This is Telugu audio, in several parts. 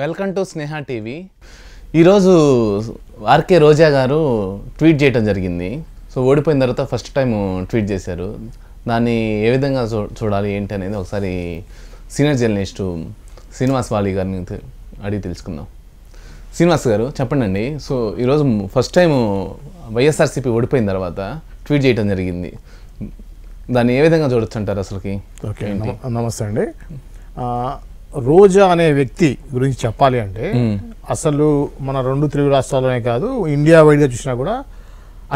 Welcome to Sneha TV. ఈరోజు ఆర్కే రోజా గారు ట్వీట్ చేయడం జరిగింది. సో ఓడిపోయిన తర్వాత ఫస్ట్ టైం ట్వీట్ చేశారు. దాన్ని ఏ విధంగా చూడాలి ఏంటి అనేది ఒకసారి సీనియర్ జర్నలిస్ట్ శ్రీనివాస్ వాలి గారిని అడిగి తెలుసుకుందాం. శ్రీనివాస్ గారు చెప్పండి అండి. సో ఈరోజు ఫస్ట్ టైం వైఎస్ఆర్సీపీ ఓడిపోయిన తర్వాత ట్వీట్ చేయడం జరిగింది. దాన్ని ఏ విధంగా చూడొచ్చు అంటారు అసలుకి? ఓకే, నమస్తే అండి. రోజా అనే వ్యక్తి గురించి చెప్పాలి అంటే అసలు మన రెండు తెలుగు రాష్ట్రాల్లోనే కాదు, ఇండియా వైడ్గా చూసినా కూడా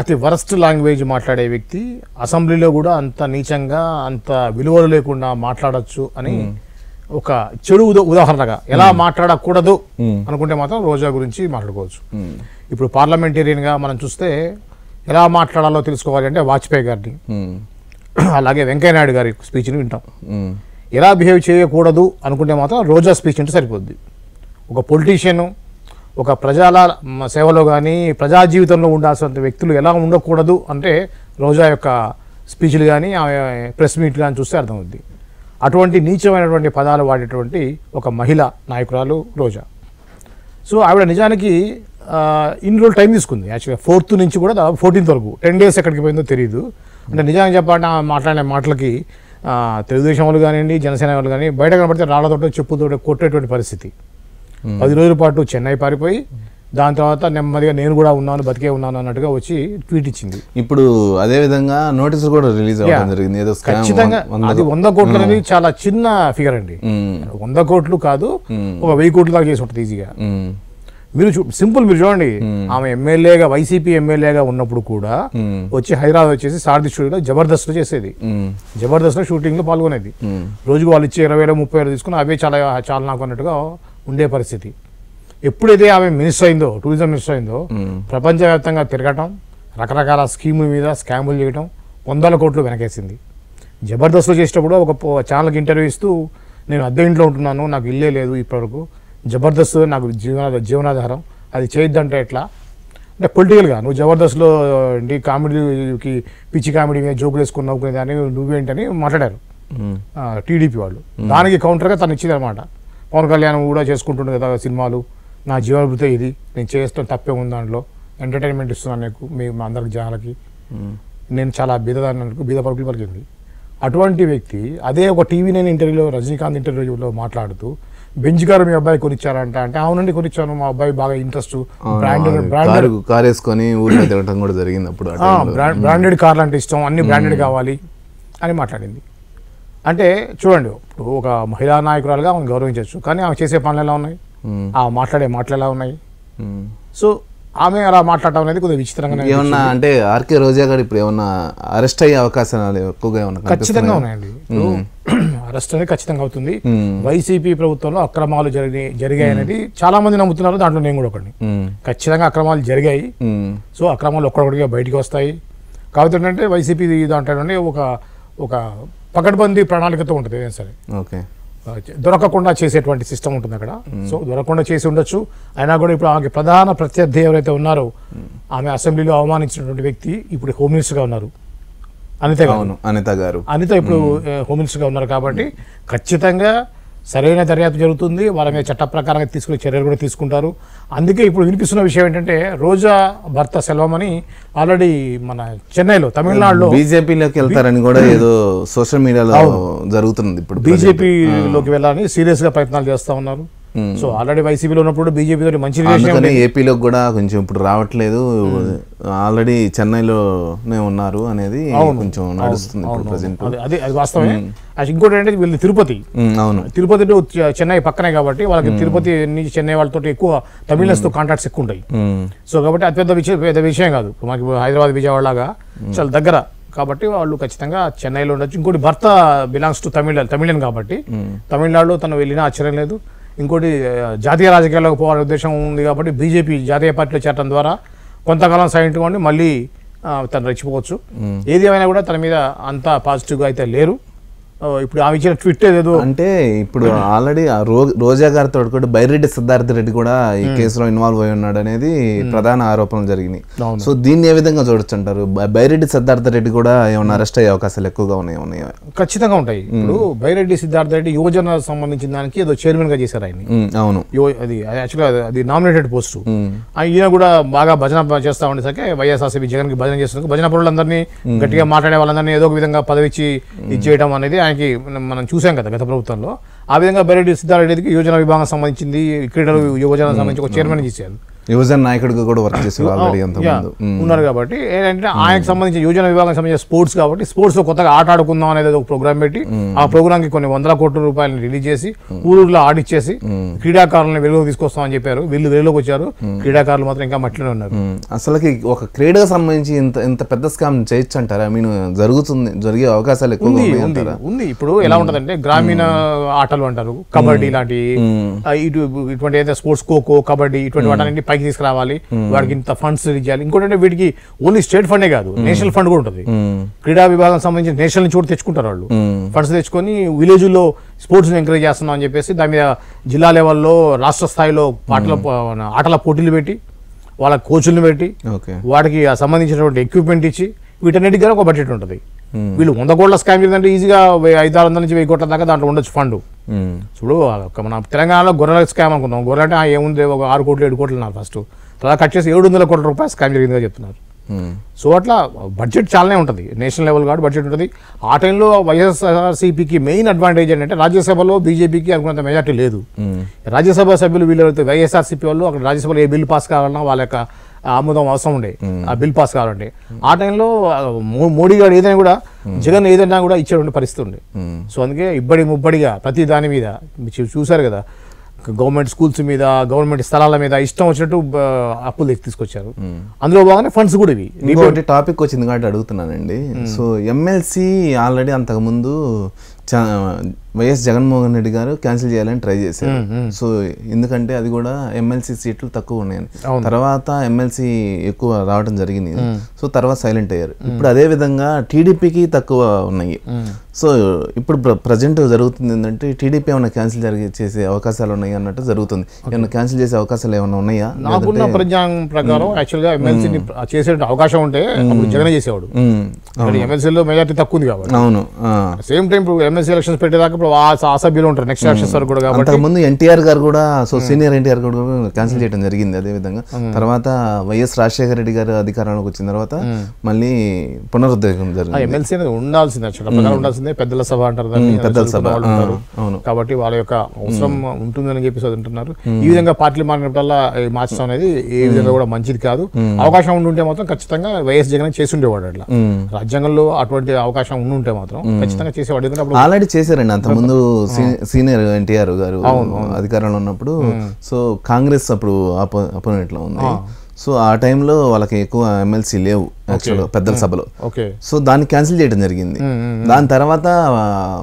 అతి వరస్ట్ లాంగ్వేజ్ మాట్లాడే వ్యక్తి. అసెంబ్లీలో కూడా అంత నీచంగా, అంత విలువలు లేకుండా మాట్లాడచ్చు అని ఒక చెడు ఉదాహరణగా ఎలా మాట్లాడకూడదు అనుకుంటే మాత్రం రోజా గురించి మాట్లాడుకోవచ్చు. ఇప్పుడు పార్లమెంటేరియన్గా మనం చూస్తే ఎలా మాట్లాడాలో తెలుసుకోవాలి అంటే వాజ్పేయి గారిని, అలాగే వెంకయ్యనాయుడు గారి స్పీచ్ని వింటాం. ఎలా బిహేవ్ చేయకూడదు అనుకుంటే మాత్రం రోజా స్పీచ్ అంటే సరిపోద్ది. ఒక పొలిటీషియన్, ఒక ప్రజల సేవలో కానీ ప్రజా జీవితంలో ఉండాల్సిన వ్యక్తులు ఎలా ఉండకూడదు అంటే రోజా యొక్క స్పీచ్లు కానీ ఆమె ప్రెస్ మీట్ కానీ చూస్తే అర్థమవుద్ది. అటువంటి నీచమైనటువంటి పదాలు వాడేటువంటి ఒక మహిళ నాయకురాలు రోజా. సో ఆవిడ నిజానికి ఇన్ని రోజులు టైం తీసుకుంది. యాక్చువల్గా 4th నుంచి కూడా 14th వరకు 10 days ఎక్కడికి పోయిందో తెలియదు. అంటే నిజంగా చెప్పాలంటే మాట్లాడే మాటలకి తెలుగుదేశం వాళ్ళు కానివ్వండి, జనసేన వాళ్ళు కానీ బయట కనబడితే రాళ్లతోటి చెప్పుతో కొట్టేటువంటి పరిస్థితి. 10 రోజుల పాటు చెన్నై పారిపోయి దాని తర్వాత నెమ్మదిగా నేను కూడా ఉన్నాను, బతికే ఉన్నాను అన్నట్టుగా వచ్చి ట్వీట్ ఇచ్చింది. ఇప్పుడు అదే విధంగా నోటీసులు కూడా రిలీజ్ అవ్వడం జరిగింది. ఏదో ఖచ్చితంగా అది 100 కోట్లు అనేది చాలా చిన్న ఫిగర్ అండి. 100 కోట్లు కాదు, ఒక 1000 కోట్ల దాకా చేసి ఉంటుంది ఈజీగా. మీరు సింపుల్ మీరు చూడండి, ఆమె ఎమ్మెల్యేగా వైసీపీ ఎమ్మెల్యేగా ఉన్నప్పుడు కూడా వచ్చి హైదరాబాద్ వచ్చేసి సారథి స్టూడియోలో జబర్దస్త్ చేసేది. జబర్దస్త్ లో షూటింగ్ లో పాల్గొనేది. రోజుకు వాళ్ళు ఇచ్చే 20,000 30,000 తీసుకుని అవే చాలా చాలా నాకు అన్నట్టుగా ఉండే పరిస్థితి. ఎప్పుడైతే ఆమె మినిస్టర్ అయిందో, టూరిజం మినిస్టర్ అయిందో, ప్రపంచవ్యాప్తంగా తిరగటం, రకరకాల స్కీముల మీద స్కాములు చేయటం, 100 కోట్లు వెనకేసింది. జబర్దస్త్లో చేసేటప్పుడు ఒక ఛానల్కి ఇంటర్వ్యూ ఇస్తూ నేను అద్దె ఇంట్లో ఉంటున్నాను, నాకు ఇల్లే లేదు ఇప్పటివరకు, జబర్దస్త్ నాకు జీవనాధారం, అది చేయొద్దంటే ఎట్లా అంటే పొలిటికల్గా నువ్వు జబర్దస్త్లో ఏంటి కామెడీకి పిచ్చి కామెడీ మీద జోకులు వేసుకుని నవ్వుకునేదాన్ని నువ్వేంటని మాట్లాడారు టీడీపీ వాళ్ళు. దానికి కౌంటర్గా తను ఇచ్చింది అనమాట. పవన్ కళ్యాణ్ కూడా చేసుకుంటుండే కదా సినిమాలు, నా జీవనభృతే ఇది, నేను చేస్తాను తప్పే ఉంది, దాంట్లో ఎంటర్టైన్మెంట్ ఇస్తున్నాను నీకు, మా అందరికి జనాలకి, నేను చాలా బీద పలుకులు పలికింది. అటువంటి వ్యక్తి అదే ఒక టీవీ9 ఇంటర్వ్యూలో, రజనీకాంత్ ఇంటర్వ్యూలో మాట్లాడుతూ బెంచ్ కారు మీ అబ్బాయి కొనిచ్చారంట అంటే, అవునండి కొనిచ్చాను, మా అబ్బాయి బాగా ఇంట్రెస్ట్, బ్రాండెడ్ కార్లు అంటే ఇష్టం, అన్ని బ్రాండెడ్ కావాలి అని మాట్లాడింది. అంటే చూడండి, ఇప్పుడు ఒక మహిళా నాయకురాలుగా ఆమెను గౌరవించవచ్చు, కానీ ఆమె చేసే పనులు ఎలా ఉన్నాయి, ఆమె మాట్లాడే మాటలు ఎలా ఉన్నాయి? సో ఆమె అలా మాట్లాడటం అనేది కొద్దిగా విచిత్రంగా. ఏమన్నా అంటే ఆర్కే రోజా గారు ఇప్పుడు ఏమన్నా అరెస్ట్ అయ్యే అవకాశాలు ఎక్కువగా ఖచ్చితంగా ఉన్నాయండి. అరెస్ట్ అనేది ఖచ్చితంగా అవుతుంది. వైసీపీ ప్రభుత్వంలో అక్రమాలు జరిగాయి అనేది చాలా మంది నమ్ముతున్నారు, దాంట్లో నేను కూడా ఒకటి. ఖచ్చితంగా అక్రమాలు జరిగాయి. సో అక్రమాలు ఒక్కడొక్కడిగా బయటికి వస్తాయి. కాబట్టి ఏంటంటే వైసీపీ దాంట్లో ఒక పకడ్బందీ ప్రణాళికతో ఉంటుంది ఏదైనా సరే. ఓకే, దొరకకుండా చేసేటువంటి సిస్టమ్ ఉంటుంది అక్కడ. సో దొరకకుండా చేసి ఉండొచ్చు. అయినా కూడా ఇప్పుడు ఆమెకి ప్రధాన ప్రత్యర్థి ఎవరైతే ఉన్నారో, ఆమె అసెంబ్లీలో అవమానించినటువంటి వ్యక్తి ఇప్పుడు హోమ్ మినిస్టర్గా ఉన్నారు, అనిత ఇప్పుడు హోమ్ మినిస్టర్గా ఉన్నారు. కాబట్టి ఖచ్చితంగా సరైన దర్యాప్తు జరుగుతుంది. వాళ్ళ మీద చట్ట ప్రకారంగా తీసుకునే చర్యలు కూడా తీసుకుంటారు. అందుకే ఇప్పుడు వినిపిస్తున్న విషయం ఏంటంటే, రోజా భర్త సెల్వమణి ఆల్రెడీ మన చెన్నైలో, తమిళనాడులో బీజేపీలోకి వెళ్తారని కూడా ఏదో సోషల్ మీడియాలో జరుగుతుంది. ఇప్పుడు బీజేపీలోకి వెళ్ళాలని సీరియస్ గా ప్రయత్నాలు చేస్తా ఉన్నారు. సో ఆల్రెడీ వైసీపీలో ఉన్నప్పుడు బీజేపీ తోటి మంచి రిలేషన్, ఏపీలో కూడా కొంచెం ఇప్పుడు రావట్లేదు, ఆల్రెడీ చెన్నైలోనే ఉన్నారు అనేది కొంచెం నడుస్తుంది. అది వాస్తవమే. ఇంకోటి ఏంటంటే వీళ్ళు తిరుపతి చెన్నై పక్కనే కాబట్టి వాళ్ళకి తిరుపతి నుంచి చెన్నై వాళ్ళతో ఎక్కువ తమిళన్స్ తో కాంటాక్ట్స్ ఎక్కువ ఉంటాయి. సో కాబట్టి పెద్ద విషయం కాదు. మనకి హైదరాబాద్ విజయవాడ లాగా చాలా దగ్గర కాబట్టి వాళ్ళు ఖచ్చితంగా చెన్నైలో ఉండొచ్చు. ఇంకోటి భర్త బిలాంగ్స్ టు తమిళన్ కాబట్టి తమిళనాడులో తను వెళ్ళినా ఆశ్చర్యం లేదు. ఇంకోటి జాతీయ రాజకీయాల్లోకి పోవాలనే ఉద్దేశం ఉంది కాబట్టి బీజేపీ జాతీయ పార్టీలో చేరడం ద్వారా కొంతకాలం సైలెంట్గా ఉండి మళ్ళీ తను రెచ్చిపోవచ్చు. ఏది ఏమైనా కూడా తన మీద అంత పాజిటివ్గా అయితే లేరు. ఇప్పుడు ఆమె ఇచ్చిన ట్విట్ ఏదో అంటే ఇప్పుడు ఆల్రెడీ రోజా గారితో కూడా బైరెడ్డి సిద్ధార్థ రెడ్డి కూడా ఈ కేసులో ఇన్వాల్వ్ అయి ఉన్నాడు అనేది ప్రధాన ఆరోపణలు జరిగినాయి. సో దీన్ని ఏ విధంగా చూడొచ్చు అంటారు? బైరెడ్డి సిద్ధార్థ రెడ్డి కూడా ఏమన్నా అరెస్ట్ అయ్యే అవకాశాలు ఎక్కువగా ఉన్నాయా? ఖచ్చితంగా ఉంటాయి. ఇప్పుడు బైరెడ్డి సిద్ధార్థ రెడ్డి యువజన సంబంధించిన దానికి ఏదో చైర్మన్ గా చేశారు ఆయన. అవును, అది యాక్చువల్గా అది నామినేటెడ్ పోస్ట్. ఈయన కూడా బాగా భజన చేస్తా ఉండేసరికి వైఎస్ఆర్సీపీ జగన్ కి భజన చేస్తున్నారు. భజన పరులందరినీ గట్టిగా మాట్లాడే వాళ్ళందరినీ ఏదో ఒక విధంగా పదవిచ్చి ఇచ్చేయడం అనేది ఆయనకి మనం చూసాం కదా గత ప్రభుత్వంలో. ఆ విధంగా బైరెడ్డి సిద్ధారెడ్డికి యువజన విభాగం సంబంధించింది, క్రీడలు యువజన సంబంధించి ఒక చైర్మన్ చేశారు. యువజన నాయకుడిగా కూడా వర్క్ చేశారు ఆల్రెడీ ఉన్నారు. కాబట్టి ఏంటంటే ఆయనకు సంబంధించి యువజన విభాగం సంబంధించిన స్పోర్ట్స్ కాబట్టి స్పోర్ట్స్ లో కొత్తగా ఆట ఆడుకుందాం అనేది ఒక ప్రోగ్రామ్ పెట్టి ఆ ప్రోగ్రామ్ కి కొన్ని 100 కోట్ల రూపాయలను రిలీజ్ చేసి ఊరూరులో ఆడిచ్చేసి క్రీడాకారులను వెలుగులోకి తీసుకొస్తామని చెప్పారు. వీళ్ళు వెలుగులోకి వచ్చారు, క్రీడాకారులు మాత్రం ఇంకా మట్టిలోనే ఉన్నారు. అసలుకి ఒక క్రీడకు సంబంధించి ఇంత పెద్ద స్కామ్ చేయొచ్చు అంటారా? ఐ మీన్ జరిగే అవకాశాలు ఎక్కువ ఉంది. ఇప్పుడు ఎలా ఉంటదంటే గ్రామీణ ఆటలు అంటారు, కబడ్డీ లాంటి ఇటువంటి అయితే స్పోర్ట్స్, ఖోఖో, కబడ్డీ ఇటువంటి వాటిని పైకి తీసుకురావాలి, వాడికి ఇంత ఫండ్స్ రిలీజ్ చేయాలి. ఇంకోటి వీటికి ఓన్లీ స్టేట్ ఫండే కాదు, నేషనల్ ఫండ్ కూడా ఉంటుంది. క్రీడా విభాగం సంబంధించి నేషనల్ నుంచి కూడా తెచ్చుకుంటారు వాళ్ళు. ఫండ్స్ తెచ్చుకొని విలేజ్లో స్పోర్ట్స్ ఎంకరేజ్ చేస్తున్నాం అని చెప్పేసి దాని మీద జిల్లా లెవెల్లో, రాష్ట్ర స్థాయిలో ఆటల పోటీలు పెట్టి వాళ్ళ కోచ్లను పెట్టి వాటికి సంబంధించినటువంటి ఎక్విప్మెంట్ ఇచ్చి వీటన్నిటికీ ఒక బడ్జెట్ ఉంటుంది. వీళ్ళు 100 కోట్ల స్కామ్ చేద్దంటే ఈజీగా 500 నుంచి 1000 కోట్ల దాకా దాంట్లో ఉండొచ్చు ఫండ్. చూడు మన తెలంగాణలో గొర్రెల స్కామ్ అనుకుందాం. గొర్రె అంటే ఏముంది, ఒక 6 కోట్లు 7 కోట్లు ఉన్నారు ఫస్ట్, తర్వాత కట్ చేసి 700 కోట్ల రూపాయలు స్కామ్ జరిగిందిగా చెప్తున్నారు. సో అట్లా బడ్జెట్ చాలానే ఉంటుంది, నేషనల్ లెవెల్ కాబట్టి బడ్జెట్ ఉంటుంది. ఆ టైంలో వైఎస్ఆర్సీపీకి మెయిన్ అడ్వాంటేజ్ ఏంటంటే రాజ్యసభలో బీజేపీకి అనుకున్నంత మెజార్టీ లేదు. రాజ్యసభ సభ్యులు వీళ్ళు వైఎస్ఆర్సీపీ వాళ్ళు అక్కడ రాజ్యసభలో ఏ బిల్ పాస్ కావాలన్నా వాళ్ళ యొక్క ఆమోదం అవసరం ఉండే, ఆ బిల్ పాస్ కావాలంటే. ఆ టైంలో మోడీ గారు ఏదైనా కూడా జగన్ ఏదైనా కూడా ఇచ్చేటువంటి పరిస్థితి ఉండే. సో అందుకే ఇబ్బడి ముబ్బడిగా ప్రతి దాని మీద చూశారు కదా, గవర్నమెంట్ స్కూల్స్ మీద, గవర్నమెంట్ స్థలాల మీద ఇష్టం వచ్చినట్టు అప్పులు తీసుకొచ్చారు. అందులో బాగానే ఫండ్స్ కూడా ఇవి. ఇంకోటి టాపిక్ వచ్చింది కాబట్టి అడుగుతున్నానండి. సో ఎమ్మెల్సీ ఆల్రెడీ అంతకుముందు వైఎస్ జగన్మోహన్ రెడ్డి గారు క్యాన్సిల్ చేయాలని ట్రై చేశారు. సో ఎందుకంటే అది కూడా ఎమ్మెల్సీ సీట్లు తక్కువ ఉన్నాయని, తర్వాత ఎమ్మెల్సీ ఎక్కువ రావడం జరిగింది. సో తర్వాత సైలెంట్ అయ్యారు. ఇప్పుడు అదే విధంగా టీడీపీకి తక్కువ ఉన్నాయి. సో ఇప్పుడు ప్రజెంట్ జరుగుతుంది ఏంటంటే టీడీపీ ఏమైనా క్యాన్సిల్ చేసే అవకాశాలు ఉన్నాయి అన్నట్టు జరుగుతుంది. ఏమైనా క్యాన్సిల్ చేసే అవకాశాలు ఏమైనా ఉన్నాయా? నాకున్న ప్రజాంగం ప్రకారం యాక్చువల్గా ఎమ్మెల్సీని చేసే అవకాశం ఉంటే జగన్ చేసేవాడు. ఎమ్మెల్సీలో మెజార్టీ తక్కువ ఉంది కాబట్టి. అవును, సేమ్ టైం ఇప్పుడు ఎమ్మెల్సీ ఎలక్షన్స్ పెట్టేదాకా ఆ సభ్యులు ఉంటారు నెక్స్ట్ ఎలక్షన్స్ వరకు కూడా. కాబట్టి ముందు ఎన్టీఆర్ గారు కూడా, సో సీనియర్ ఎన్టీఆర్ కూడా క్యాన్సిల్ చేయడం జరిగింది. అదే విధంగా తర్వాత వైఎస్ రాజశేఖర రెడ్డి గారు అధికారంలోకి వచ్చిన తర్వాత మళ్ళీ పునరుద్ధరణ జరిగింది. ఎమ్మెల్సీ అనేది ఉండాల్సిందే, ఉండాల్సిందే. పెద్దల సభ అంటారు, పెద్దల సభ. కాబట్టి వాళ్ళ యొక్క అవసరం ఉంటుందని చెప్పేసి అంటున్నారు. ఈ విధంగా పార్టీలు మారినప్పుడల్లా మార్చడం అనేది ఏ విధంగా కూడా మంచిది కాదు. అవకాశం ఉండుంటే మాత్రం ఖచ్చితంగా వైఎస్ జగన్ చేసి ఉండేవాడు. అట్లా రాజ్యాంగంలో అటువంటి అవకాశం ఉండుంటే మాత్రం ఖచ్చితంగా చేసేవాడు. ఆల్రెడీ చేశారండి అంతకుముందు సీనియర్ ఎన్టీఆర్ గారు అధికారంలో ఉన్నప్పుడు. సో కాంగ్రెస్ అప్పుడు అపోనెంట్ లో ఉంది. సో ఆ టైంలో వాళ్ళకి ఎక్కువ ఎమ్మెల్సీ లేవు యాక్చువల్గా పెద్దల సభలో. సో దాన్ని క్యాన్సిల్ చేయడం జరిగింది. దాని తర్వాత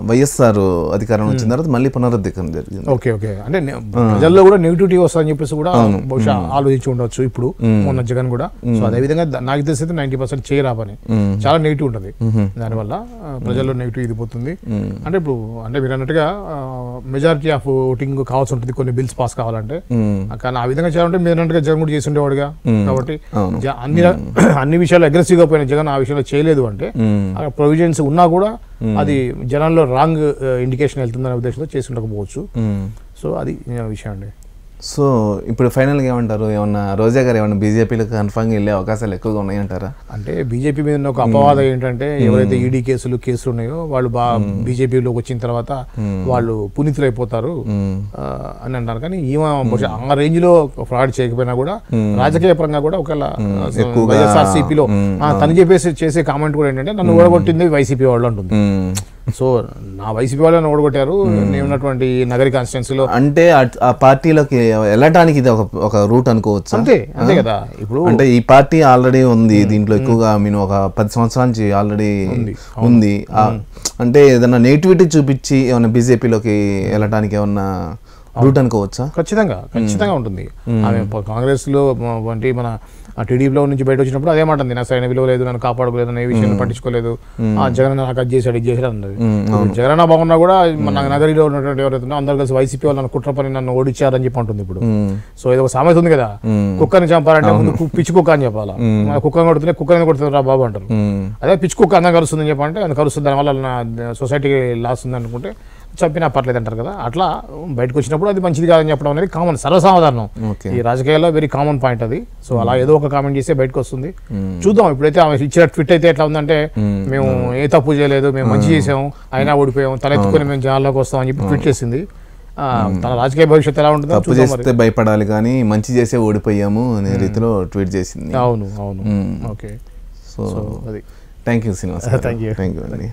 వైఎస్ఆర్ అధికారం వచ్చిన తర్వాత మళ్ళీ పునరుద్ధరణ జరిగింది. అంటే ప్రజల్లో కూడా నెగిటివిటీ వస్తుందని చెప్పేసి కూడా బహుశా ఆలోచించి ఉండొచ్చు ఇప్పుడు మొన్న జగన్ కూడా. సో అదే విధంగా నాకు తెలిసి 90% చేయరా పని చాలా నెగిటివ్ ఉంటుంది. దానివల్ల ప్రజల్లో నెగిటివ్ ఇది పోతుంది. అంటే ఇప్పుడు అంటే మీరు అన్నట్టుగా మెజారిటీ ఆఫ్ ఓటింగ్ కావాల్సి ఉంటుంది కొన్ని బిల్స్ పాస్ కావాలంటే. కానీ ఆ విధంగా చేయాలంటే మీరు అన్నట్టుగా జగన్ కూడా చేసి ఉండేవాడుగా. కాబట్టి అన్ని విషయాలు అగ్రెసివ్ గా పోయిన జగన్ ఆ విషయంలో చేయలేదు అంటే ప్రొవిజన్స్ ఉన్నా కూడా అది జనాల్లో రాంగ్ ఇండికేషన్ వెళ్తుందనే ఉద్దేశంతో చేసి ఉండకపోవచ్చు. సో అది విషయం అండి. సో ఇప్పుడు ఫైనల్గా ఏమంటారు? ఏమన్నా రోజా గారు ఏమన్నా బీజేపీలో కన్ఫర్మ్ వెళ్ళే అవకాశాలు ఎక్కువగా ఉన్నాయంటారా? అంటే బీజేపీ మీద ఒక అపవాదం ఏంటంటే ఎవరైతే ఈడీ కేసులు ఉన్నాయో వాళ్ళు బీజేపీలోకి వచ్చిన తర్వాత వాళ్ళు పునీతులు అయిపోతారు అని అంటారు. కానీ ఈమె ఆ రేంజ్ లో ఫ్రాడ్ చేయకపోయినా కూడా రాజకీయ పరంగా కూడా ఒకవేళ వైఎస్ఆర్సీపీలో తను చెప్పేసి చేసే కామెంట్ కూడా ఏంటంటే నన్ను ఓడగొట్టింది వైసీపీ వాళ్ళు అంటుంది. సో నా వైసీపీ వాళ్ళని ఓడగొట్టారు నేనున్నటువంటి నగరి కాన్స్టిట్యున్సీలో. అంటే ఆ పార్టీలోకి వెళ్ళటానికి ఇది ఒక రూట్ అనుకోవచ్చు. అంతే కదా. ఇప్పుడు అంటే ఈ పార్టీ ఆల్రెడీ ఉంది దీంట్లో ఎక్కువగా నేను ఒక 10 సంవత్సరాల నుంచి ఆల్రెడీ ఉంది. అంటే ఏదైనా నెగిటివిటీ చూపించి ఏమన్నా బీజేపీలోకి వెళ్ళటానికి ఏమన్నా రూట్ అనుకోవచ్చా? ఖచ్చితంగా ఉంటుంది. ఆమె కాంగ్రెస్ లో వంటి మన ఆ టీడీపీలో నుంచి బయట వచ్చినప్పుడు అదే మాట నాకు సరైన విలువ లేదు, నన్ను కాపాడుకోలేదు, నన్ను ఏ విషయాన్ని పట్టించుకోలేదు, జగన్ నాకు అది చేశాడు ఇది చేశాడు అన్నది. జగన్ బాగున్నా కూడా మన నగరిలో ఉన్నటువంటి ఎవరైతే అందరూ కలిసి వైసీపీ వాళ్ళు నన్ను కుట్ర పని నన్ను ఓడించారని చెప్పి అంటుంది ఇప్పుడు. సో ఇది ఒక సామెత ఉంది కదా, కుక్కని చంపాలంటే ముందు పిచ్చి కుక్క అని చెప్పాలా, కుక్కని కొడుతుంటే కుక్కని కొడుతుంది రా బాబు అంటారు. అదే పిచ్చి కుక్క అందరం కలుస్తుందని చెప్పంటే అది కలుస్తుంది, దానివల్ల నా సొసైటీకి లాస్ ఉంది అనుకుంటే చంపినా పర్లేదు అంటారు కదా. అట్లా బయటకు వచ్చినప్పుడు అది మంచిది కాదని చెప్పడం అనేది కామన్, సర్వసాధారణం ఈ రాజకీయాల్లో వెరీ కామన్ పాయింట్ అది. సో అలా ఏదో ఒక కామెంట్ చేస్తే బయటకు వస్తుంది. చూద్దాం ఇప్పుడైతే ఆమె ఇచ్చిన ట్విట్ అయితే ఎట్లా ఉందంటే, మేము ఏ తప్పు చేయలేదు, మేము మంచి చేసాము, అయినా ఓడిపోయాము, తలెత్తుకొని మేము జనాల్లోకి వస్తాం అని చెప్పి ట్విట్ చేసింది. తన రాజకీయ భవిష్యత్తు ఎలా ఉంటుందో తప్పు చేస్తే భయపడాలి కానీ మంచి చేసే ఓడిపోయాము అనే రీతిలో ట్వీట్ చేసింది. అవును అవును ఓకే. సో అది thank you Srinivas. Thank you అండి.